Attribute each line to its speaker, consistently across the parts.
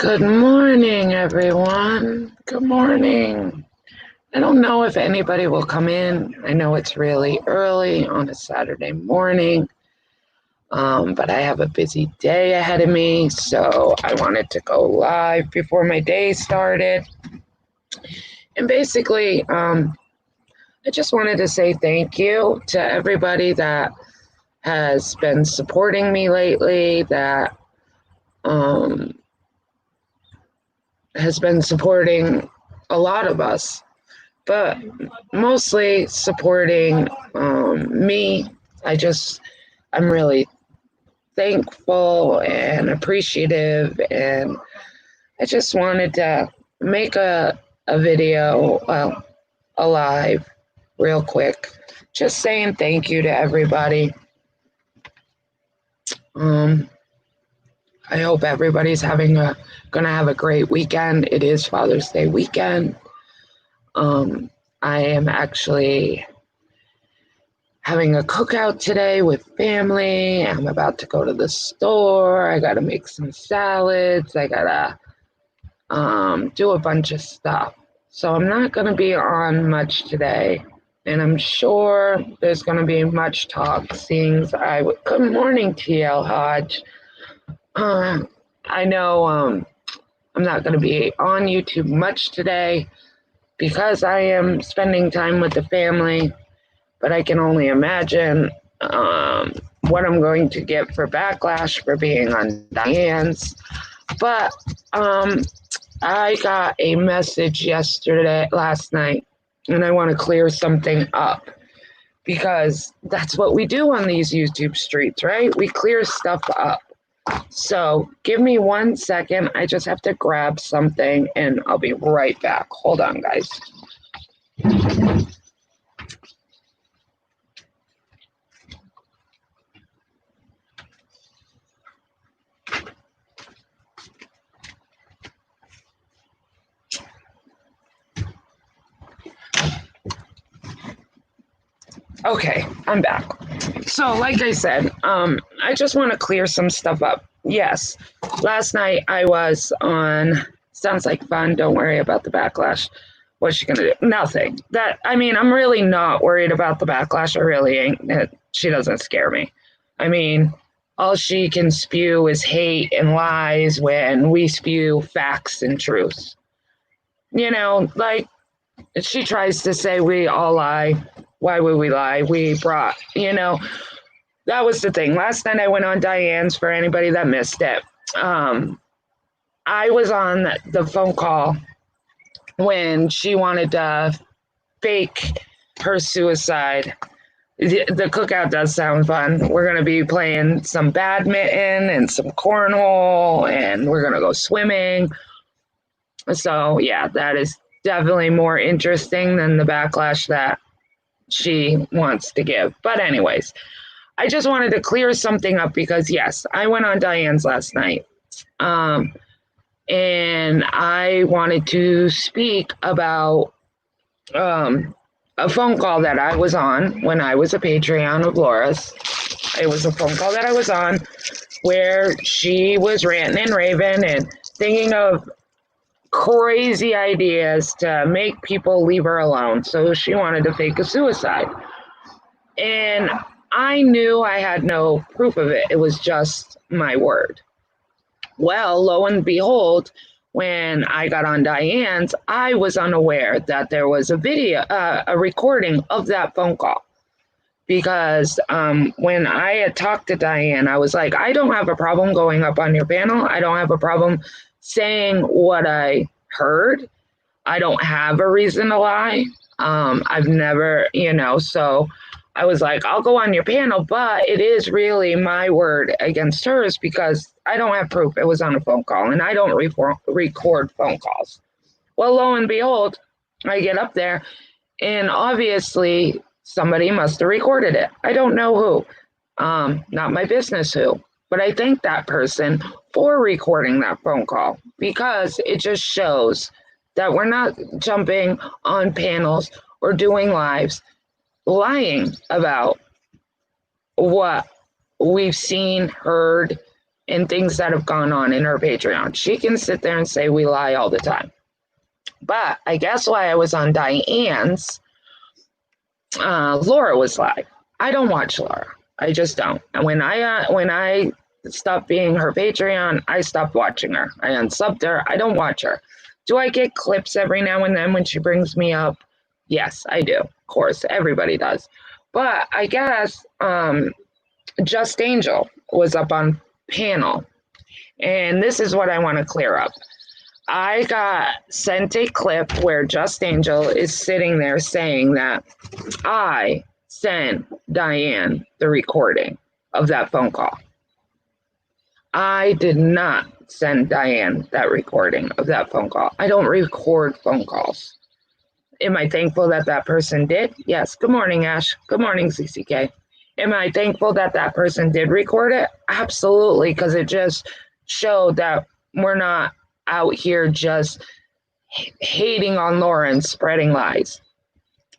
Speaker 1: Good morning, everyone. Good morning. I don't know if anybody will come in. I know it's really early on a Saturday morning, but I have a busy day ahead of me, so I wanted to go live before my day started. And basically, I just wanted to say thank you to everybody that has been supporting me lately, that has been supporting a lot of us, but mostly supporting me. I'm really thankful and appreciative, and I just wanted to make a video, a live, real quick, just saying thank you to everybody. I hope everybody's gonna have a great weekend. It is Father's Day weekend. I am actually having a cookout today with family. I'm about to go to the store. I gotta make some salads. I gotta do a bunch of stuff. So I'm not gonna be on much today. And I'm sure there's gonna be much talk. Good morning, TL Hodge. I know I'm not gonna be on YouTube much today because I am spending time with the family, but I can only imagine what I'm going to get for backlash for being on Diane's. But I got a message last night, and I want to clear something up because that's what we do on these YouTube streets, right? We clear stuff up. So give me 1 second. I just have to grab something and I'll be right back. Hold on, guys. Okay, I'm back. So, like I said, I just want to clear some stuff up. Yes, last night I was on. Sounds like fun. Don't worry about the backlash. What's she gonna do? Nothing. I'm really not worried about the backlash. I really ain't. She doesn't scare me. I mean, all she can spew is hate and lies when we spew facts and truth. Like she tries to say we all lie. Why would we lie? That was the thing. Last night I went on Diane's for anybody that missed it. I was on the phone call when she wanted to fake her suicide. The cookout does sound fun. We're going to be playing some badminton and some cornhole, and we're going to go swimming. So, yeah, that is definitely more interesting than the backlash that she wants to give. But anyways, I just wanted to clear something up because yes, I went on Diane's last night. And I wanted to speak about a phone call that I was on when I was a Patreon of Laura's. It was a phone call that I was on where she was ranting and raving and thinking of crazy ideas to make people leave her alone. So she wanted to fake a suicide. And I knew I had no proof of it. It was just my word. Well, lo and behold, when I got on Diane's, I was unaware that there was a recording of that phone call. Because when I had talked to Diane, I was like, I don't have a problem going up on your panel. I don't have a problem saying what I heard. I don't have a reason to lie. I've never, so I was like, I'll go on your panel, but it is really my word against hers because I don't have proof. It was on a phone call and I don't record phone calls. Well, lo and behold, I get up there and obviously somebody must have recorded it. I don't know who, not my business who, but I thank that person for recording that phone call because it just shows that we're not jumping on panels or doing lives lying about what we've seen, heard, and things that have gone on in her Patreon. She can sit there and say we lie all the time. But I guess why I was on Diane's, Laura was live. I don't watch Laura. I just don't. And when I stopped being her Patreon, I stopped watching her. I unsubbed her. I don't watch her. Do I get clips every now and then when she brings me up? Yes, I do. Of course, everybody does. But I guess Just Angel was up on panel. And this is what I want to clear up. I got sent a clip where Just Angel is sitting there saying that I sent Diane the recording of that phone call. I did not send Diane that recording of that phone call. I don't record phone calls. Am I thankful that that person did? Yes. Good morning, Ash. Good morning, CCK. Am I thankful that that person did record it? Absolutely, because it just showed that we're not out here just hating on Laura and spreading lies.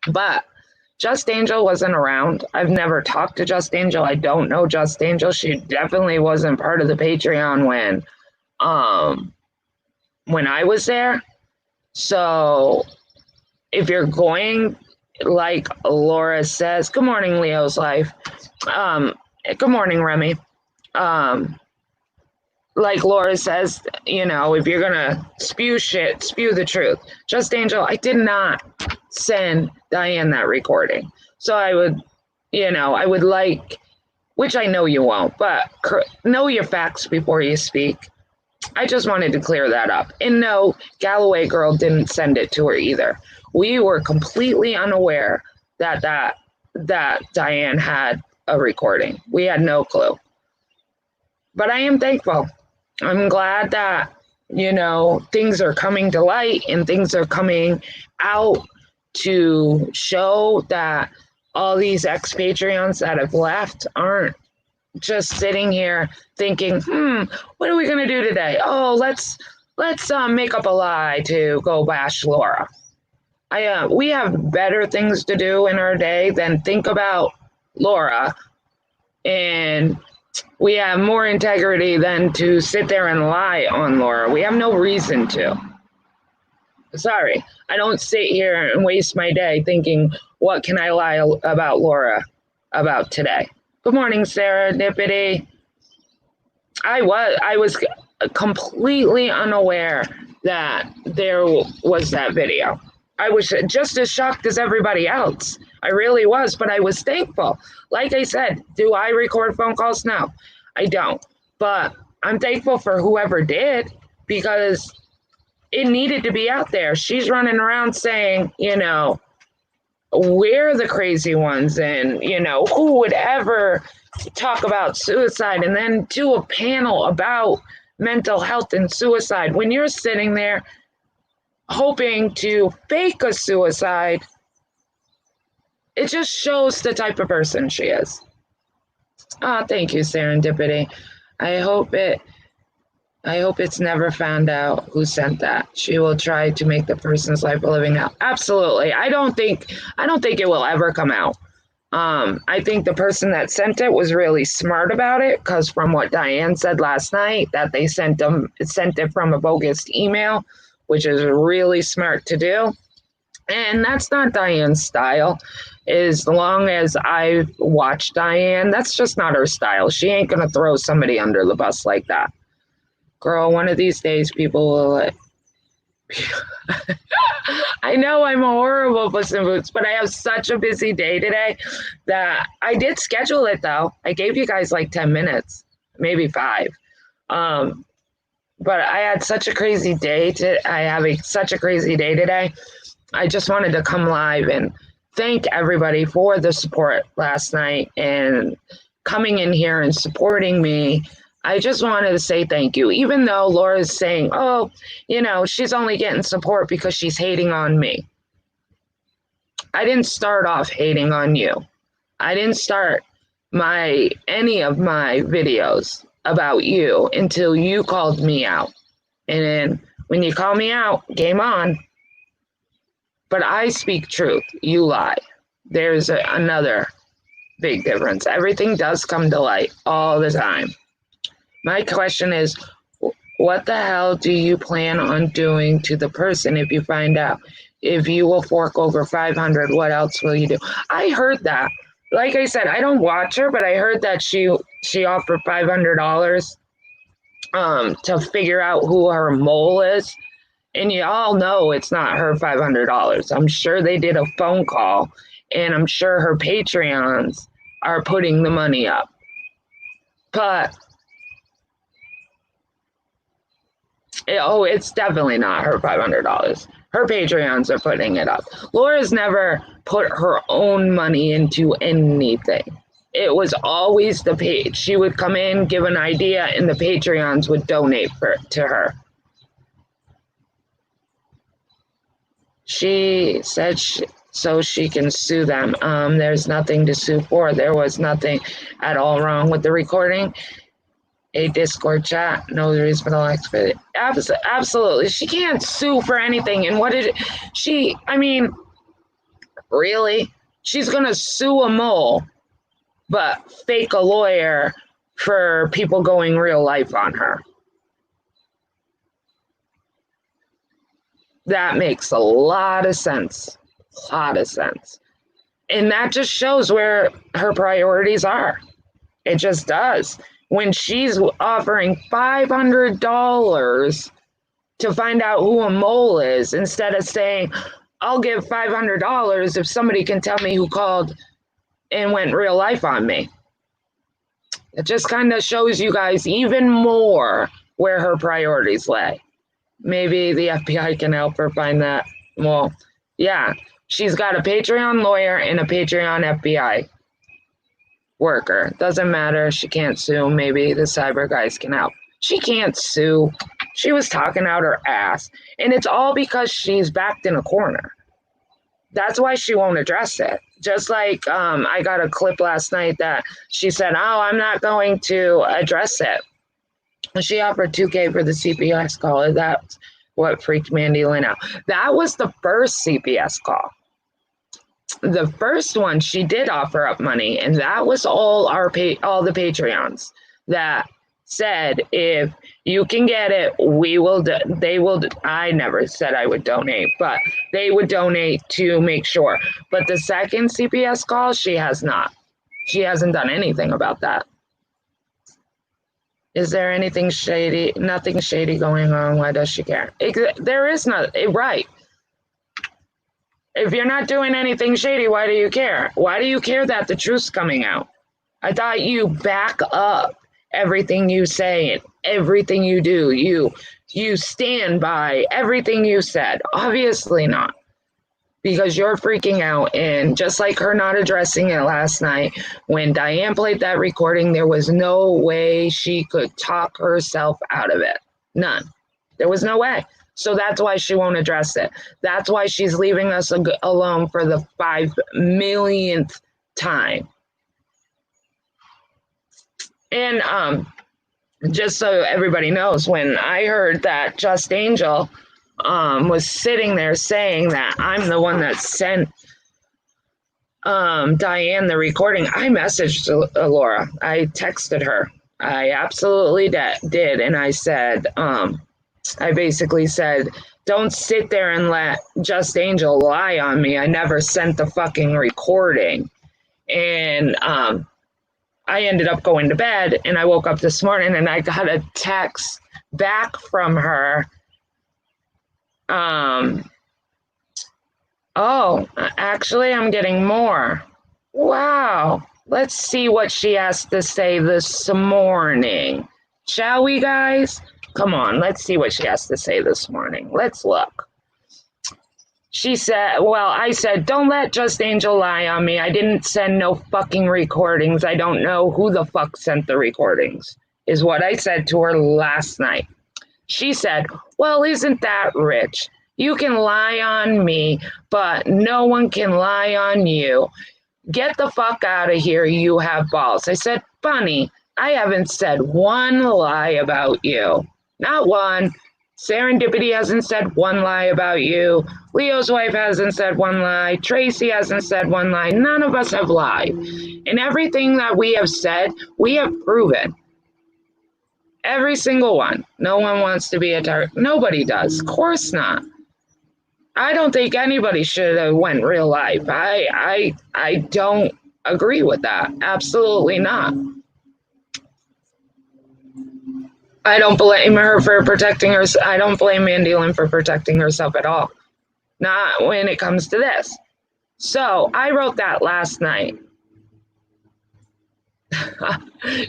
Speaker 1: But Just Angel wasn't around. I've never talked to Just Angel. I don't know Just Angel. She definitely wasn't part of the Patreon when I was there. So if you're going, like Laura says, good morning, Leo's Life. Good morning, Remy. Like Laura says, you know, if you're gonna spew shit, spew the truth. Just Angel, I did not send Diane that recording. So I would, you know, I would like, which I know you won't, but know your facts before you speak. I just wanted to clear that up. And no, Galloway girl didn't send it to her either. We were completely unaware that Diane had a recording. We had no clue. But I am thankful. I'm glad that, you know, things are coming to light and things are coming out to show that all these ex-Patreons that have left aren't just sitting here thinking, what are we going to do today? Oh, let's make up a lie to go bash Laura. We have better things to do in our day than think about Laura, and we have more integrity than to sit there and lie on Laura. We have no reason to. Sorry, I don't sit here and waste my day thinking, what can I lie about Laura about today? Good morning, Sarah Nippity. I was completely unaware that there was that video. I was just as shocked as everybody else. I really was, but I was thankful. Like I said, do I record phone calls? No, I don't. But I'm thankful for whoever did, because it needed to be out there. She's running around saying, you know, we're the crazy ones, and, you know, who would ever talk about suicide and then do a panel about mental health and suicide when you're sitting there hoping to fake a suicide. It just shows the type of person she is. Thank you, Serendipity. I hope it's never found out who sent that. She will try to make the person's life a living hell. Absolutely. I don't think it will ever come out. I think the person that sent it was really smart about it, because from what Diane said last night, that they sent it from a bogus email, which is really smart to do. And that's not Diane's style. As long as I've watched Diane, that's just not her style. She ain't going to throw somebody under the bus like that. Girl, one of these days people will... I know I'm a horrible Puss in Boots, but I have such a busy day today that I did schedule it, though. I gave you guys like 10 minutes, maybe 5. But I had such a crazy day. Such a crazy day today. I just wanted to come live and thank everybody for the support last night and coming in here and supporting me. I just wanted to say thank you, even though Laura's saying, oh, you know, she's only getting support because she's hating on me. I didn't start off hating on you. I didn't start any of my videos about you until you called me out. And then when you call me out, game on. But I speak truth. You lie. There's another big difference. Everything does come to light all the time. My question is, what the hell do you plan on doing to the person if you find out? If you will fork over 500, what else will you do? I heard that. Like I said, I don't watch her, but I heard that she offered $500 to figure out who her mole is. And you all know it's not her $500. I'm sure they did a phone call, and I'm sure her Patreons are putting the money up. But it's definitely not her $500. Her Patreons are putting it up. Laura's never put her own money into anything. It was always the page. She would come in, give an idea, and the Patreons would donate to her. She said so she can sue them. There's nothing to sue for. There was nothing at all wrong with the recording. A Discord chat, no reasonable expectation. Absolutely. She can't sue for anything. And what did she, I mean, really? She's going to sue a mole, but fake a lawyer for people going real life on her. That makes a lot of sense. A lot of sense. And that just shows where her priorities are. It just does. When she's offering $500 to find out who a mole is, instead of saying, I'll give $500 if somebody can tell me who called and went real life on me. It just kind of shows you guys even more where her priorities lay. Maybe the FBI can help her find that. Well, yeah, she's got a Patreon lawyer and a Patreon FBI worker. Doesn't matter. She can't sue. Maybe the cyber guys can help. She can't sue. She was talking out her ass. And it's all because she's backed in a corner. That's why she won't address it. Just like I got a clip last night that she said, oh, I'm not going to address it. She offered $2,000 for the CPS call. That's what freaked Mandy Lynn out. That was the first CPS call. The first one, she did offer up money, and that was all the Patreons that said, if you can get it, they will. I never said I would donate, but they would donate to make sure. But the second CPS call, she has not. She hasn't done anything about that. Is there anything shady? Nothing shady going on. Why does she care? There is not. Right. If you're not doing anything shady, why do you care? Why do you care that the truth's coming out? I thought you back up everything you say and everything you do. You stand by everything you said. Obviously not. Because you're freaking out. And just like her not addressing it last night, when Diane played that recording, there was no way she could talk herself out of it. None. There was no way. So that's why she won't address it. That's why she's leaving us alone for the 5 millionth time. And just so everybody knows, when I heard that Just Angel was sitting there saying that I'm the one that sent Diane the recording, I messaged Laura. I texted her. I absolutely did. And I said, I basically said, don't sit there and let Just Angel lie on me. I never sent the fucking recording. And I ended up going to bed, and I woke up this morning and I got a text back from her. Oh, actually, I'm getting more. Wow. Let's see what she has to say this morning. Shall we, guys? Come on, let's see what she has to say this morning. Let's look. She said, well, I said, don't let Just Angel lie on me. I didn't send no fucking recordings. I don't know who the fuck sent the recordings, is what I said to her last night. She said, well, isn't that rich? You can lie on me, but no one can lie on you. Get the fuck out of here. You have balls. I said, Bunny, I haven't said one lie about you. Not one. Serendipity hasn't said one lie about you. Leo's wife hasn't said one lie. Tracy hasn't said one lie. None of us have lied. And everything that we have said, we have proven. Every single one. No one wants to be a target. Nobody does. Of course not. I don't think anybody should have went real life. I don't agree with that. Absolutely not. I don't blame her for protecting herself. I don't blame Mandy Lynn for protecting herself at all. Not when it comes to this. So I wrote that last night.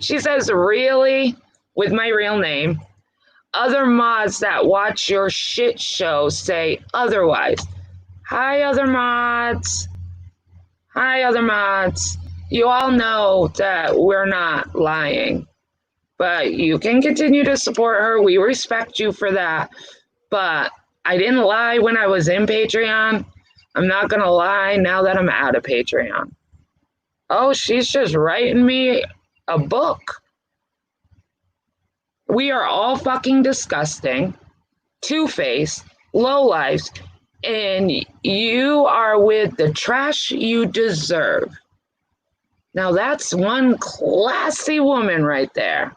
Speaker 1: She says, really? With my real name. Other mods that watch your shit show say otherwise. Hi, other mods. Hi, other mods. You all know that we're not lying, but you can continue to support her. We respect you for that. But I didn't lie when I was in Patreon. I'm not going to lie now that I'm out of Patreon. Oh, she's just writing me a book. We are all fucking disgusting, two-faced, lowlifes, and you are with the trash you deserve. Now that's one classy woman right there.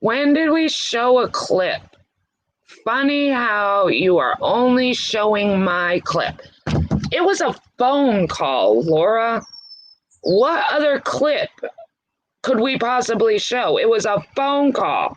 Speaker 1: When did we show a clip? Funny how you are only showing my clip. It was a phone call, Laura. What other clip could we possibly show? It was a phone call.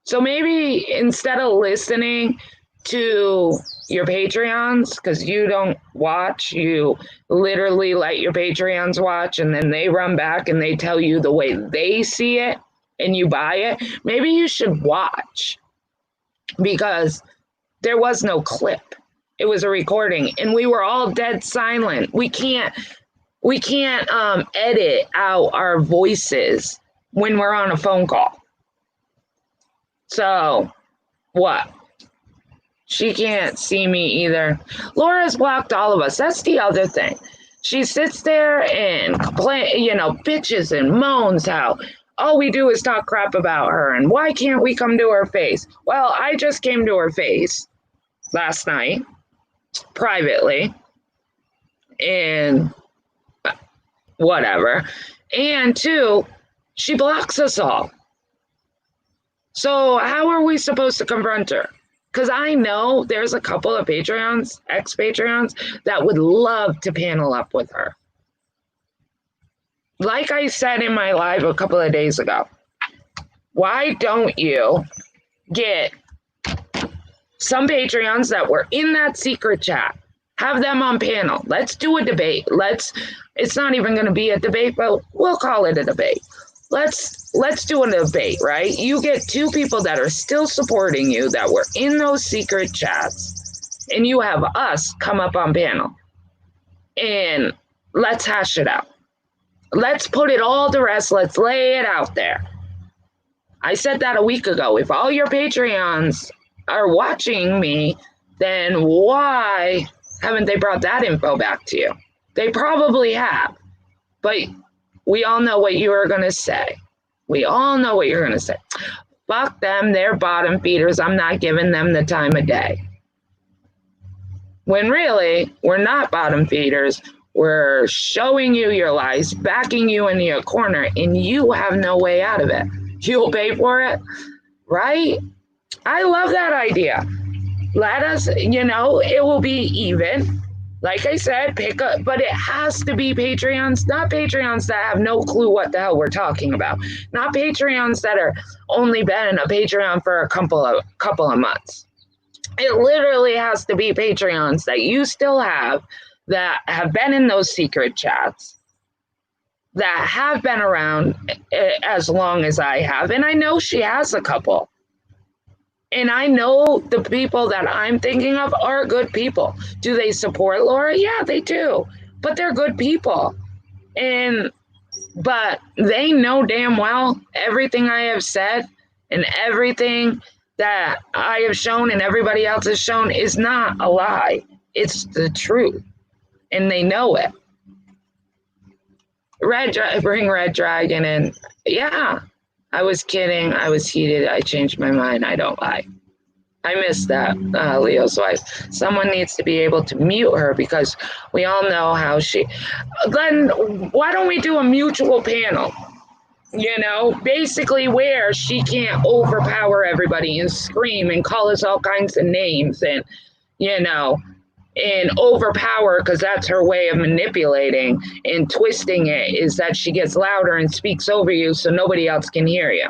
Speaker 1: So maybe instead of listening to your Patreons, because you don't watch, you literally let your Patreons watch, and then they run back and they tell you the way they see it, and you buy it. Maybe you should watch, because there was no clip. It was a recording, and we were all dead silent. We can't edit out our voices when we're on a phone call. So, what? She can't see me either. Laura's blocked all of us. That's the other thing. She sits there and bitches and moans how all we do is talk crap about her, and why can't we come to her face? Well, I just came to her face last night, privately, and whatever. And two, she blocks us all. So how are we supposed to confront her? Because I know there's a couple of Patreons, ex-Patreons, that would love to panel up with her. Like I said in my live a couple of days ago, why don't you get some Patreons that were in that secret chat, have them on panel. Let's do a debate. It's not even going to be a debate, but we'll call it a debate. Let's do a debate, right? You get two people that are still supporting you that were in those secret chats, and you have us come up on panel, and let's hash it out. Let's put it all to rest. Let's lay it out there. I said that a week ago. If all your Patreons are watching me, then why haven't they brought that info back to you? They probably have, but we all know what you are going to say. We all know what you're going to say. Fuck them. They're bottom feeders. I'm not giving them the time of day. When really, we're not bottom feeders. We're showing you your lies, backing you into your corner, and you have no way out of it. You'll pay for it, right? I love that idea. Let us, it will be even. Like I said, pick up, but it has to be Patreons, not Patreons that have no clue what the hell we're talking about. Not Patreons that are only been a Patreon for a couple of months. It literally has to be Patreons that you still have, that have been in those secret chats, that have been around as long as I have. And I know she has a couple. And I know the people that I'm thinking of are good people. Do they support Laura? Yeah, they do. But they're good people. But they know damn well everything I have said and everything that I have shown and everybody else has shown is not a lie. It's the truth. And they know it. Bring Red Dragon in. Yeah, I was kidding. I was heated. I changed my mind. I don't lie. I missed that, Leo's wife. Someone needs to be able to mute her because we all know how she. Then why don't we do a mutual panel? Basically where she can't overpower everybody and scream and call us all kinds of names you know, and overpower, because that's her way of manipulating and twisting it, is that she gets louder and speaks over you so nobody else can hear you.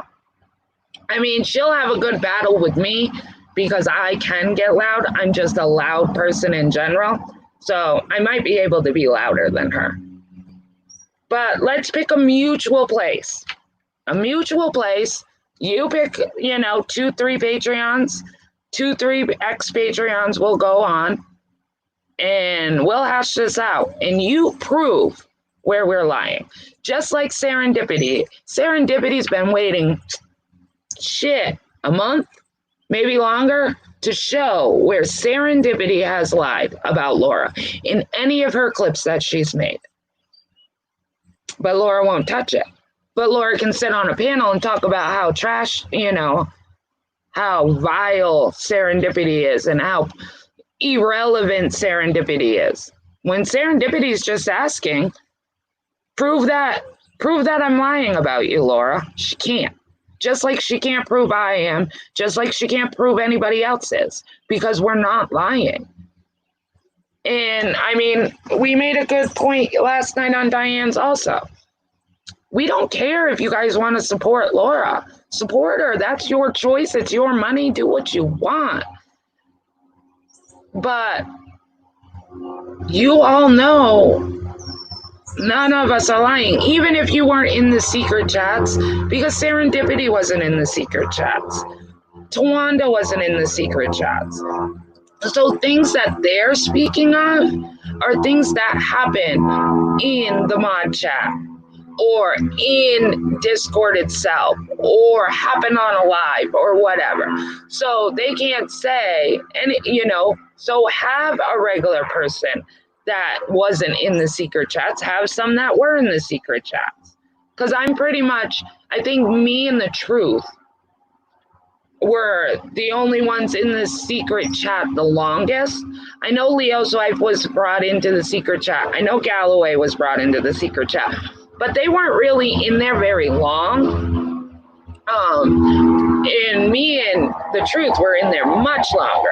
Speaker 1: I mean, she'll have a good battle with me because I can get loud. I'm just a loud person in general. So I might be able to be louder than her. But let's pick a mutual place. A mutual place. You pick, 2, 3 Patreons, 2, 3 ex Patreons will go on and we'll hash this out. And you prove where we're lying. Just like Serendipity. Serendipity's been waiting a month, maybe longer, to show where Serendipity has lied about Laura in any of her clips that she's made. But Laura won't touch it. But Laura can sit on a panel and talk about how trash, how vile Serendipity is and how irrelevant Serendipity is. When Serendipity is just asking, prove that I'm lying about you, Laura. She can't. Just like she can't prove I am, just like she can't prove anybody else is, because we're not lying. And I mean, we made a good point last night on Diane's also. We don't care if you guys want to support Laura. Support her. That's your choice. It's your money. Do what you want. But you all know none of us are lying, even if you weren't in the secret chats, because Serendipity wasn't in the secret chats. Tawanda wasn't in the secret chats. So things that they're speaking of are things that happen in the mod chat or in Discord itself or happen on a live or whatever. So they can't say, and so have a regular person that wasn't in the secret chats, have some that were in the secret chats. Because I think me and the Truth were the only ones in the secret chat the longest. I know Leo's wife was brought into the secret chat. I know Galloway was brought into the secret chat, but they weren't really in there very long. And me and the Truth were in there much longer.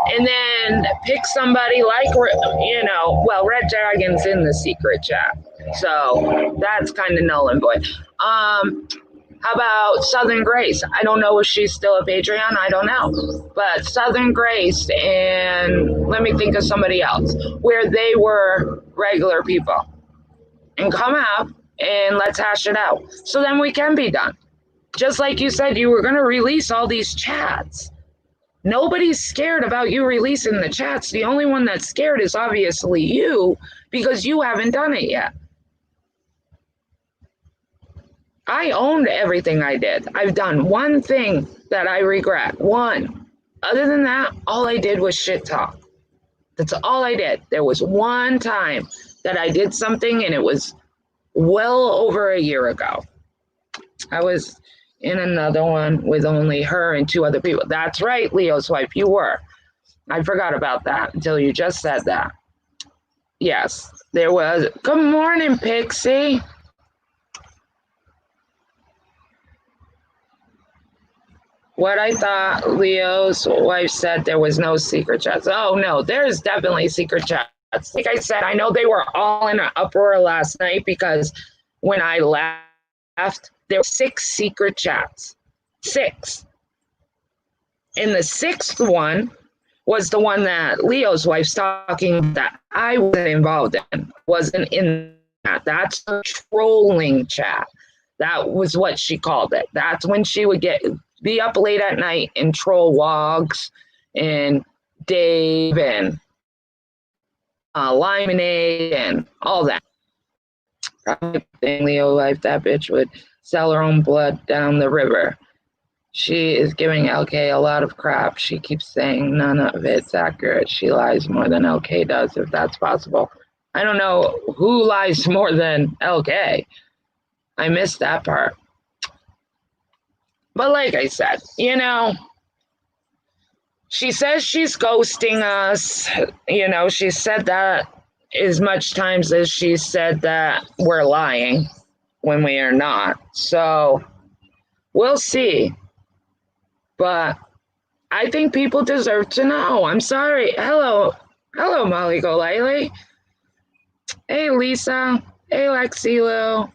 Speaker 1: And then pick somebody like, Red Dragon's in the secret chat. So that's kind of null and void. How about Southern Grace? I don't know if she's still a Patreon. I don't know. But Southern Grace, and let me think of somebody else, where they were regular people. And come out and let's hash it out. So then we can be done. Just like you said, you were going to release all these chats. Nobody's scared about you releasing the chats. The only one that's scared is obviously you, because you haven't done it yet. I owned everything I did. I've done one thing that I regret. One. Other than that, all I did was shit talk. That's all I did. There was one time that I did something, and it was well over a year ago. I was in another one with only her and 2 other people. That's right, Leo's wife, you were. I forgot about that until you just said that. Yes, there was. Good morning, Pixie. What I thought Leo's wife said, there was no secret chats. Oh, no, there's definitely secret chats. Like I said, I know they were all in an uproar last night because when I left, there were 6 secret chats. 6. And the 6th one was the one that Leo's wife's talking that I wasn't involved in. Wasn't in that. That's a trolling chat. That was what she called it. That's when she would be up late at night and troll Wogs and Dave and Limonade and all that. Leo life, that bitch would sell her own blood down the river. She is giving LK a lot of crap. She keeps saying none of it's accurate. She lies more than LK does, if that's possible. I don't know who lies more than LK. I missed that part. But like I said, She says she's ghosting us. You know, she said that as much times as she said that we're lying when we are not. So we'll see. But I think people deserve to know. I'm sorry. Hello, Molly Golightly. Hey, Lisa. Hey, Lexilo.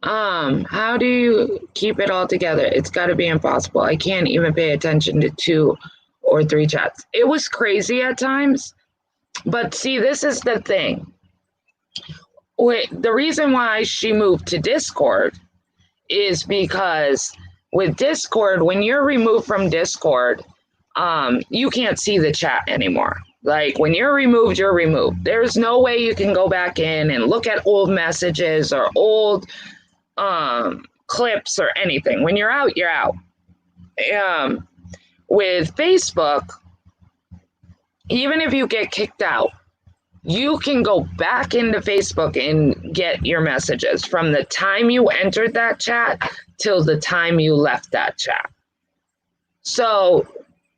Speaker 1: How do you keep it all together? It's got to be impossible. I can't even pay attention to 2 or 3 chats. It was crazy at times, but see, this is the thing. The reason why she moved to Discord is because with Discord, when you're removed from Discord, you can't see the chat anymore. Like when you're removed, you're removed. There's no way you can go back in and look at old messages or old clips or anything. When you're out, you're out. With Facebook, even if you get kicked out, you can go back into Facebook and get your messages from the time you entered that chat till the time you left that chat. So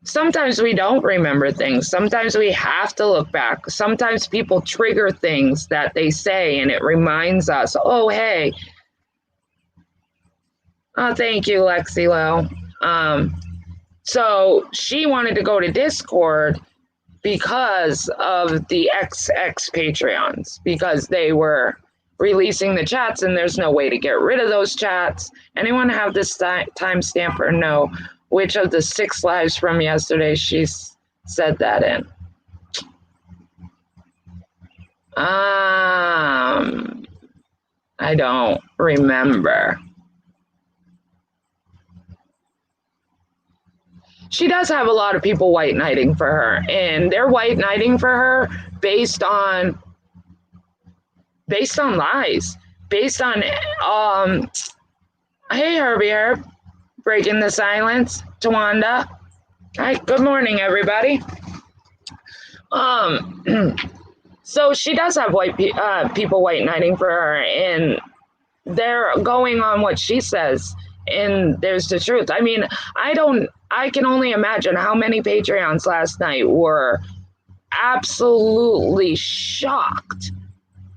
Speaker 1: sometimes we don't remember things. Sometimes we have to look back. Sometimes people trigger things that they say and it reminds us, oh, hey. Oh, thank you, Lexilo. So she wanted to go to Discord because of the XX Patreons, because they were releasing the chats and there's no way to get rid of those chats. Anyone have this timestamp or no? Which of the 6 lives from yesterday she said that in? I don't remember. She does have a lot of people white knighting for her, and they're white knighting for her based on lies, based on hey Herbie Herb, breaking the silence, Tawanda. Hi, good morning everybody. So she does have people white knighting for her, and they're going on what she says, and there's the truth. I mean, I can only imagine how many Patreons last night were absolutely shocked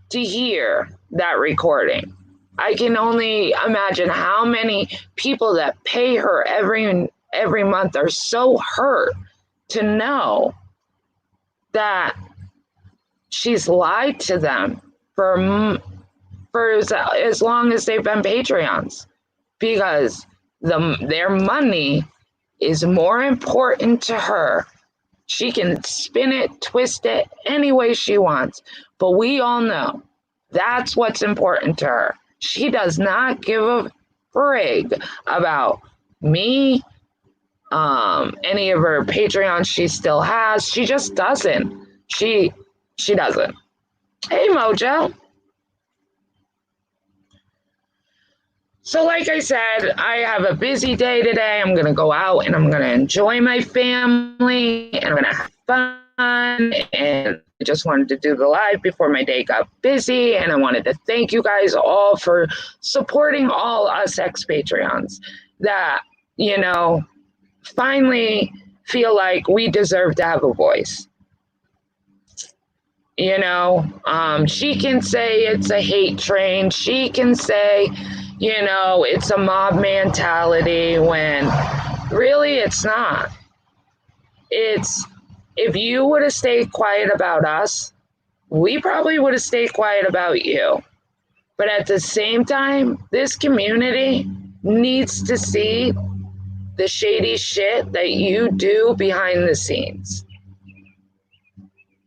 Speaker 1: to hear that recording. I can only imagine how many people that pay her every month are so hurt to know that she's lied to them for as long as they've been Patreons, because their money is more important to her. She can spin it, twist it any way she wants, but we all know that's what's important to her. She does not give a frig about me, any of her Patreons she still has. She just doesn't. She doesn't. Hey, Mojo. So like I said, I have a busy day today. I'm going to go out and I'm going to enjoy my family and I'm going to have fun. And I just wanted to do the live before my day got busy. And I wanted to thank you guys all for supporting all us ex-Patreons that, you know, finally feel like we deserve to have a voice. You know, she can say it's a hate train. She can say, you know, it's a mob mentality, when really it's not. It's, if you would have stayed quiet about us, we probably would have stayed quiet about you. But at the same time, this community needs to see the shady shit that you do behind the scenes.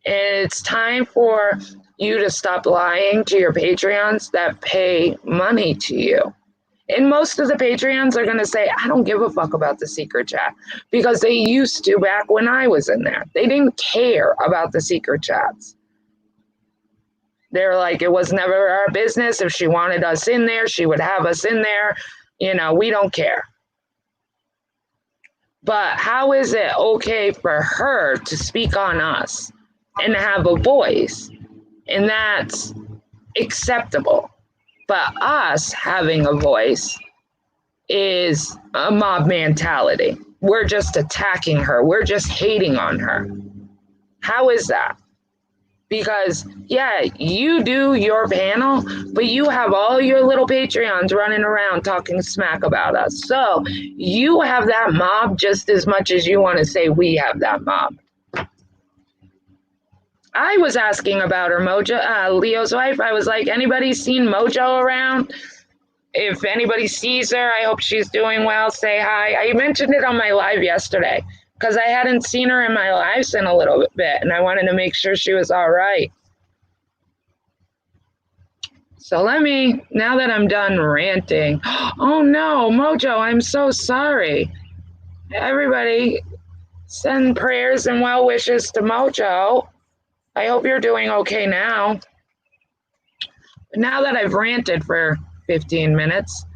Speaker 1: And it's time for you to stop lying to your Patreons that pay money to you. And most of the Patreons are going to say, I don't give a fuck about the secret chat, because they used to back when I was in there. They didn't care about the secret chats. They're like, it was never our business. If she wanted us in there, she would have us in there. You know, we don't care. But how is it okay for her to speak on us and have a voice? And that's acceptable. But us having a voice is a mob mentality. we're just attacking her. We're just hating on her. How is that? Because, yeah, you do your panel, but you have all your little Patreons running around talking smack about us. So you have that mob just as much as you want to say we have that mob. I was asking about her, Mojo, Leo's wife. I was like, anybody seen Mojo around? If anybody sees her, I hope she's doing well. Say hi. I mentioned it on my live yesterday because I hadn't seen her in my lives in a little bit, and I wanted to make sure she was all right. So let me, now that I'm done ranting, oh no, Mojo, I'm so sorry. Everybody send prayers and well wishes to Mojo. I hope you're doing okay now. Now that I've ranted for 15 minutes,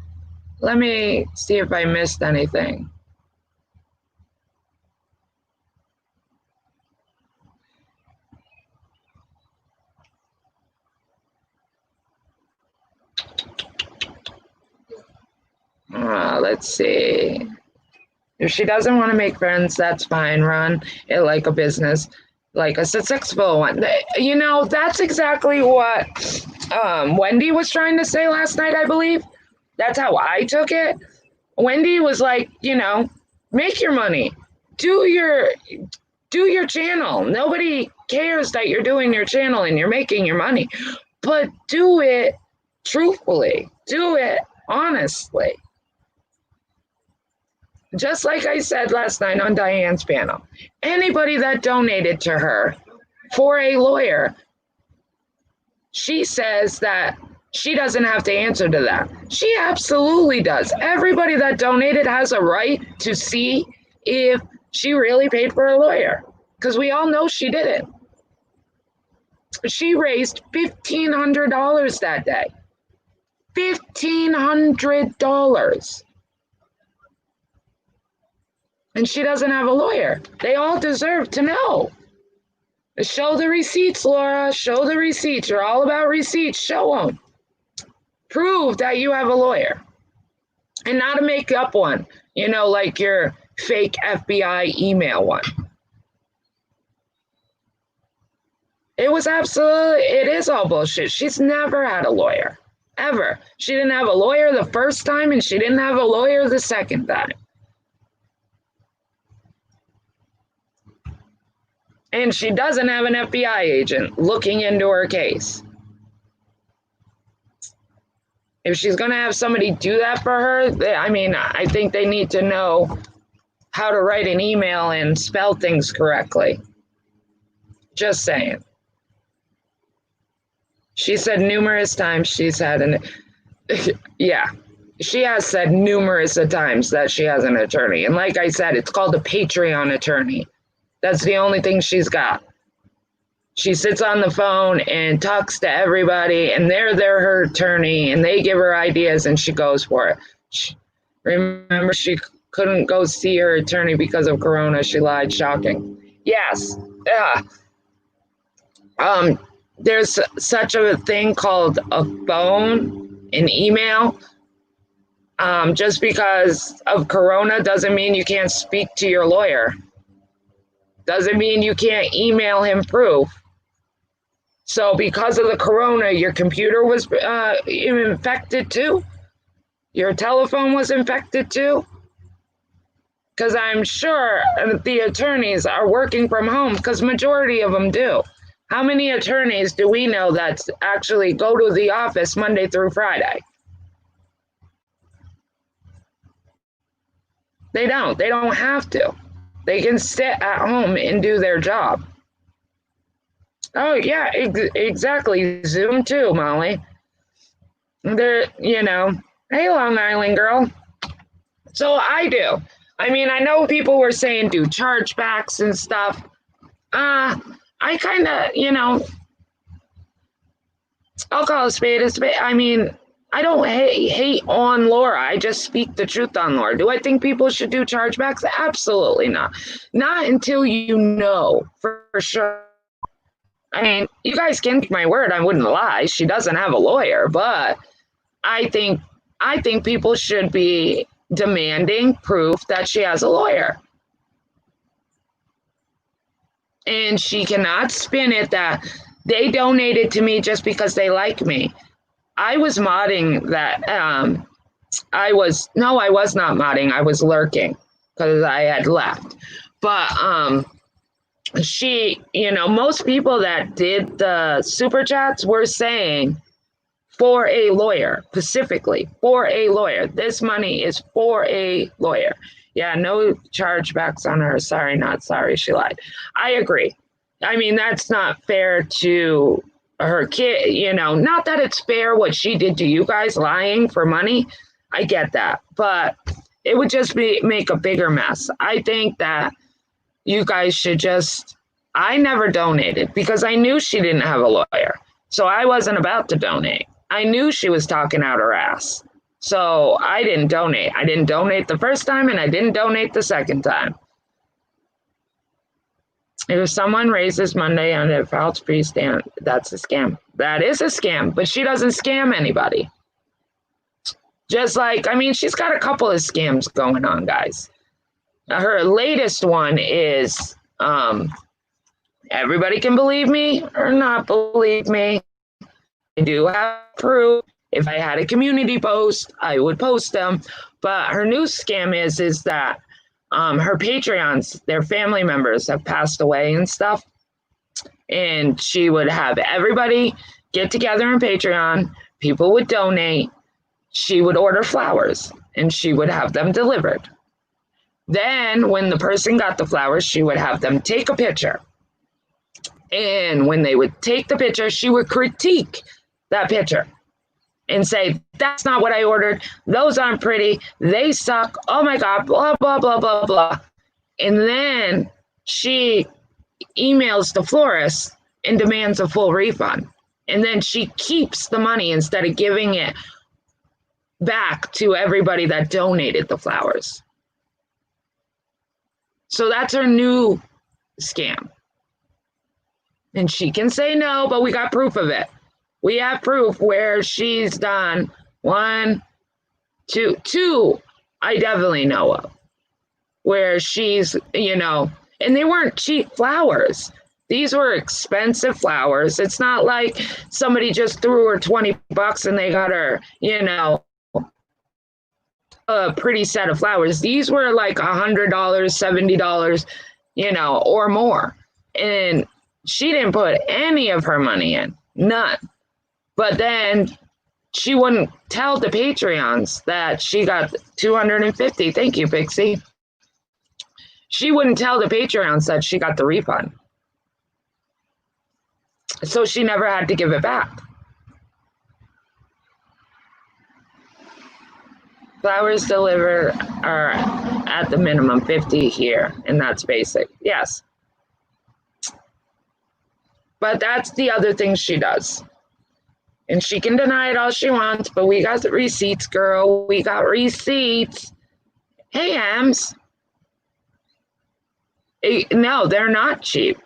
Speaker 1: let me see if I missed anything. Let's see. If she doesn't want to make friends, that's fine. Run it like a business, like a successful one. You know, that's exactly what Wendy was trying to say last night, I believe. That's how I took it. Wendy was like, you know, make your money. Do your channel. Nobody cares that you're doing your channel and you're making your money. But do it truthfully. Do it honestly. Just like I said last night on Diane's panel, anybody that donated to her for a lawyer, she says that she doesn't have to answer to that. She absolutely does. Everybody that donated has a right to see if she really paid for a lawyer, because we all know she didn't. She raised $1,500 that day. $1,500. And she doesn't have a lawyer. They all deserve to know. Show the receipts, Laura. Show the receipts. You're all about receipts. Show them. Prove that you have a lawyer. And not a make up one. You know, like your fake FBI email one. It is all bullshit. She's never had a lawyer. Ever. She didn't have a lawyer the first time, and she didn't have a lawyer the second time. And she doesn't have an FBI agent looking into her case. If she's going to have somebody do that for her, I think they need to know how to write an email and spell things correctly. Just saying. She said numerous times she's had yeah, she has said numerous times that she has an attorney. And like I said, it's called a Patreon attorney. That's the only thing she's got. She sits on the phone and talks to everybody, and they're her attorney, and they give her ideas, and she goes for it. Remember, she couldn't go see her attorney because of Corona. She lied. Shocking. Yes. There's such a thing called a phone, an email. Just because of Corona doesn't mean you can't speak to your lawyer. Doesn't mean you can't email him proof. So because of the Corona, your computer was infected too? Your telephone was infected too? Because I'm sure the attorneys are working from home, because majority of them do. How many attorneys do we know that actually go to the office Monday through Friday? They don't. They don't have to. They can sit at home and do their job. Oh, yeah, exactly. Zoom too, Molly. Hey, Long Island girl. So I do. I know people were saying do chargebacks and stuff. I kind of, I'll call a spade a spade. I don't hate on Laura. I just speak the truth on Laura. Do I think people should do chargebacks? Absolutely not. Not until you know for sure. You guys can take my word. I wouldn't lie. She doesn't have a lawyer, but I think people should be demanding proof that she has a lawyer. And she cannot spin it that they donated to me just because they like me. I was modding that. I was not modding. I was lurking because I had left. But she, most people that did the super chats were saying for a lawyer, specifically for a lawyer. This money is for a lawyer. Yeah, no chargebacks on her. Sorry, not sorry. She lied. I agree. I mean, that's not fair to her kid. Not that it's fair what she did to you guys lying for money. I get that. But it would just make a bigger mess. I think that you guys should I never donated because I knew she didn't have a lawyer. So I wasn't about to donate. I knew she was talking out her ass. So I didn't donate. I didn't donate the first time and I didn't donate the second time. If someone raises Monday on a false pre-stand, that's a scam. That is a scam, but she doesn't scam anybody. Just like, she's got a couple of scams going on, guys. Her latest one is, everybody can believe me or not believe me. I do have proof. If I had a community post, I would post them. But her new scam is that her Patreons, their family members have passed away and stuff. And she would have everybody get together on Patreon. People would donate. She would order flowers and she would have them delivered. Then when the person got the flowers, she would have them take a picture. And when they would take the picture, she would critique that picture and say, that's not what I ordered. Those aren't pretty. They suck. Oh my God, blah, blah, blah, blah, blah. And then she emails the florist and demands a full refund. And then she keeps the money instead of giving it back to everybody that donated the flowers. So that's her new scam. And she can say no, but we got proof of it. We have proof where she's done two I definitely know of, where she's, and they weren't cheap flowers. These were expensive flowers. It's not like somebody just threw her $20 and they got her, a pretty set of flowers. These were like $100, $70, or more. And she didn't put any of her money in, none. But then she wouldn't tell the Patreons that she got $250. Thank you, Pixie. She wouldn't tell the Patreons that she got the refund. So she never had to give it back. Flowers delivered are at the minimum 50 here, and that's basic. Yes. But that's the other thing she does. And she can deny it all she wants, but we got the receipts, girl. We got receipts. Hey, Ems. No, they're not cheap.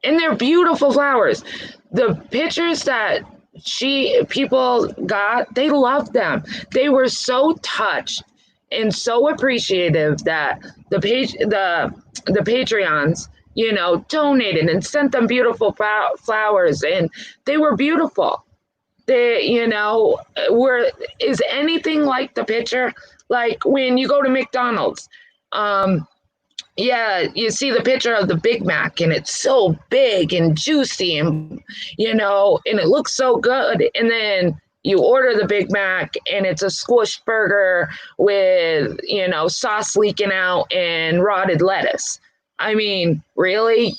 Speaker 1: And they're beautiful flowers. The pictures that people got, they loved them. They were so touched and so appreciative that the Patreons, donated and sent them beautiful flowers, and they were beautiful. They, is anything like the picture? Like when you go to McDonald's, you see the picture of the Big Mac and it's so big and juicy and, and it looks so good. And then you order the Big Mac and it's a squished burger with, sauce leaking out and rotted lettuce. I mean, really?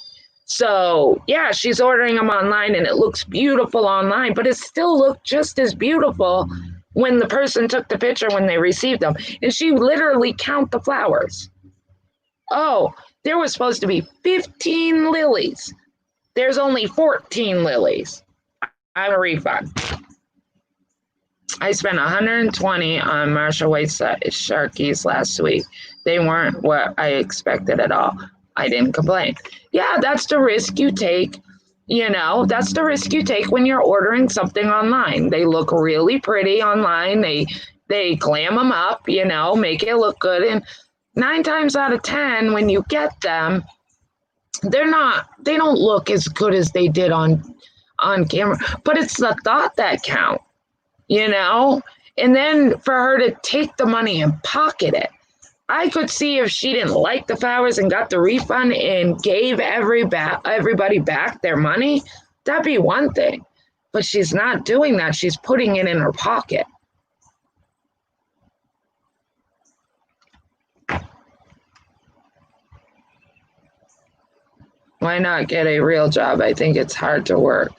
Speaker 1: So, yeah, she's ordering them online and it looks beautiful online, but it still looked just as beautiful when the person took the picture when they received them. And she literally count the flowers. Oh, there was supposed to be 15 lilies. There's only 14 lilies. I have a refund. I spent $120 on Marshall White Sharkies last week. They weren't what I expected at all. I didn't complain. Yeah, that's the risk you take. That's the risk you take when you're ordering something online. They look really pretty online. They glam them up, make it look good. And 9 times out of 10, when you get them, they don't look as good as they did on camera, but it's the thought that count, you know? And then for her to take the money and pocket it. I could see if she didn't like the flowers and got the refund and gave everybody back their money, that'd be one thing. But she's not doing that. She's putting it in her pocket. Why not get a real job? I think it's hard to work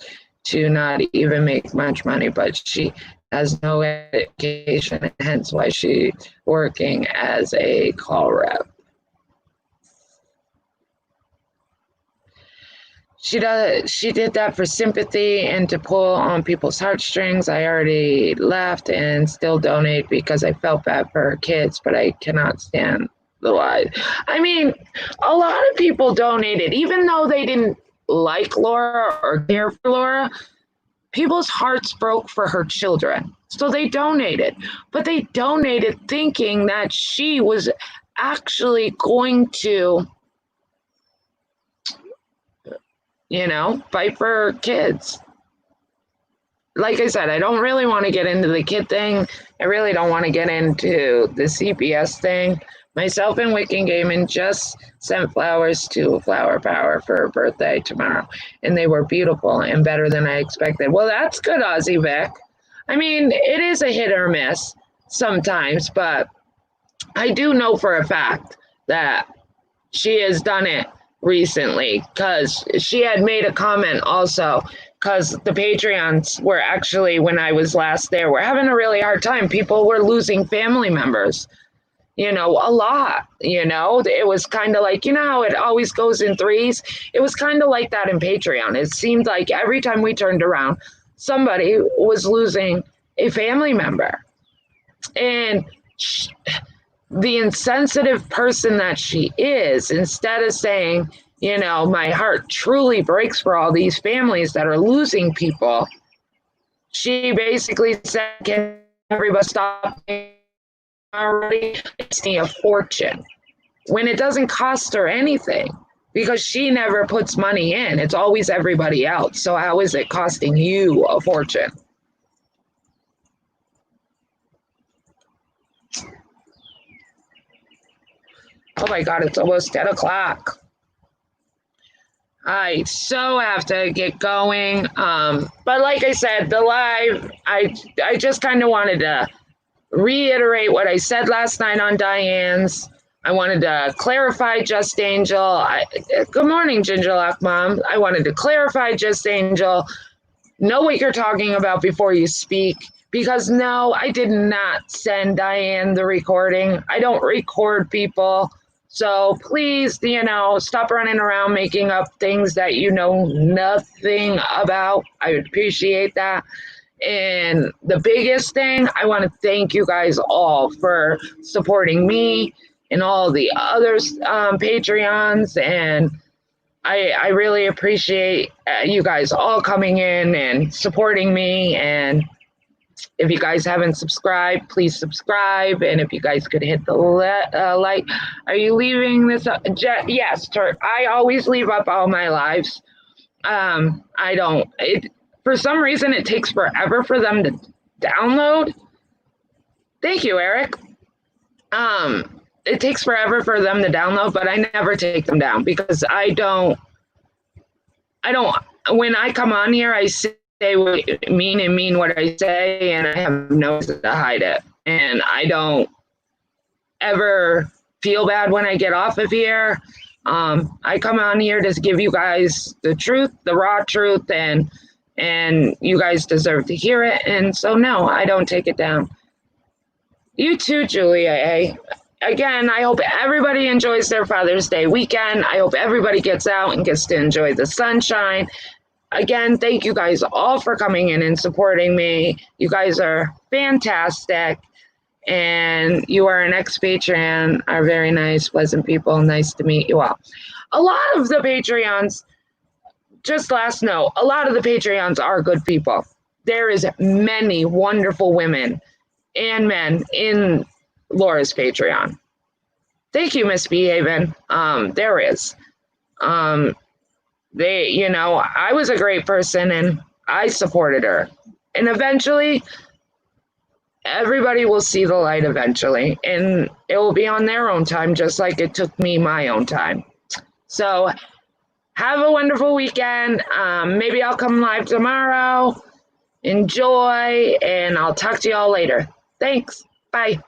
Speaker 1: to not even make much money, but she has no education, hence why she's working as a call rep. She did that for sympathy and to pull on people's heartstrings. I already left and still donate because I felt bad for her kids, but I cannot stand the lies. I mean, a lot of people donated, even though they didn't like Laura or care for Laura. People's hearts broke for her children, so they donated. But they donated thinking that she was actually going to, fight for her kids. Like I said, I don't really want to get into the kid thing. I really don't want to get into the CPS thing. Myself and Wiccan Gaiman just sent flowers to Flower Power for her birthday tomorrow, and they were beautiful and better than I expected. Well, that's good, Ozzy Vic. I mean, it is a hit or miss sometimes, but I do know for a fact that she has done it recently, because she had made a comment also, because the Patreons were actually, when I was last there, were having a really hard time. People were losing family members. A lot, it was kind of like, how it always goes in threes. It was kind of like that in Patreon. It seemed like every time we turned around, somebody was losing a family member. And the insensitive person that she is, instead of saying, my heart truly breaks for all these families that are losing people, she basically said, can everybody stop already? It's me a fortune, when it doesn't cost her anything, because she never puts money in. It's always everybody else. So how is it costing you a fortune? Oh my God, it's almost 10 o'clock. I so have to get going. But like I said, the live, I just kind of wanted to reiterate what I said last night on Diane's. I wanted to clarify Just Angel. Good morning, Gingerlock Mom. I wanted to clarify Just Angel. Know what you're talking about before you speak. Because no, I did not send Diane the recording. I don't record people. So please, stop running around making up things that you know nothing about. I would appreciate that. And the biggest thing, I want to thank you guys all for supporting me and all the other Patreons. And I really appreciate you guys all coming in and supporting me. And if you guys haven't subscribed, please subscribe. And if you guys could hit the like. Are you leaving this up? Yes, I always leave up all my lives. I don't. For some reason, it takes forever for them to download. Thank you, Eric. It takes forever for them to download, but I never take them down because I don't, when I come on here, I say what I mean what I say, and I have no reason to hide it. And I don't ever feel bad when I get off of here. I come on here to give you guys the truth, the raw truth, and you guys deserve to hear it. And so, no, I don't take it down. You too, Julia A. Again, I hope everybody enjoys their Father's Day weekend. I hope everybody gets out and gets to enjoy the sunshine. Again, thank you guys all for coming in and supporting me. You guys are fantastic. And you are an ex-Patreon, are very nice, pleasant people. Nice to meet you all. A lot of the Patreons, just last note, a lot of the Patreons are good people. There is many wonderful women and men in Laura's Patreon. Thank you, Miss Behaven. There is. I was a great person and I supported her. And eventually, everybody will see the light eventually, and it will be on their own time, just like it took me my own time. So, have a wonderful weekend. Maybe I'll come live tomorrow. Enjoy, and I'll talk to y'all later. Thanks. Bye.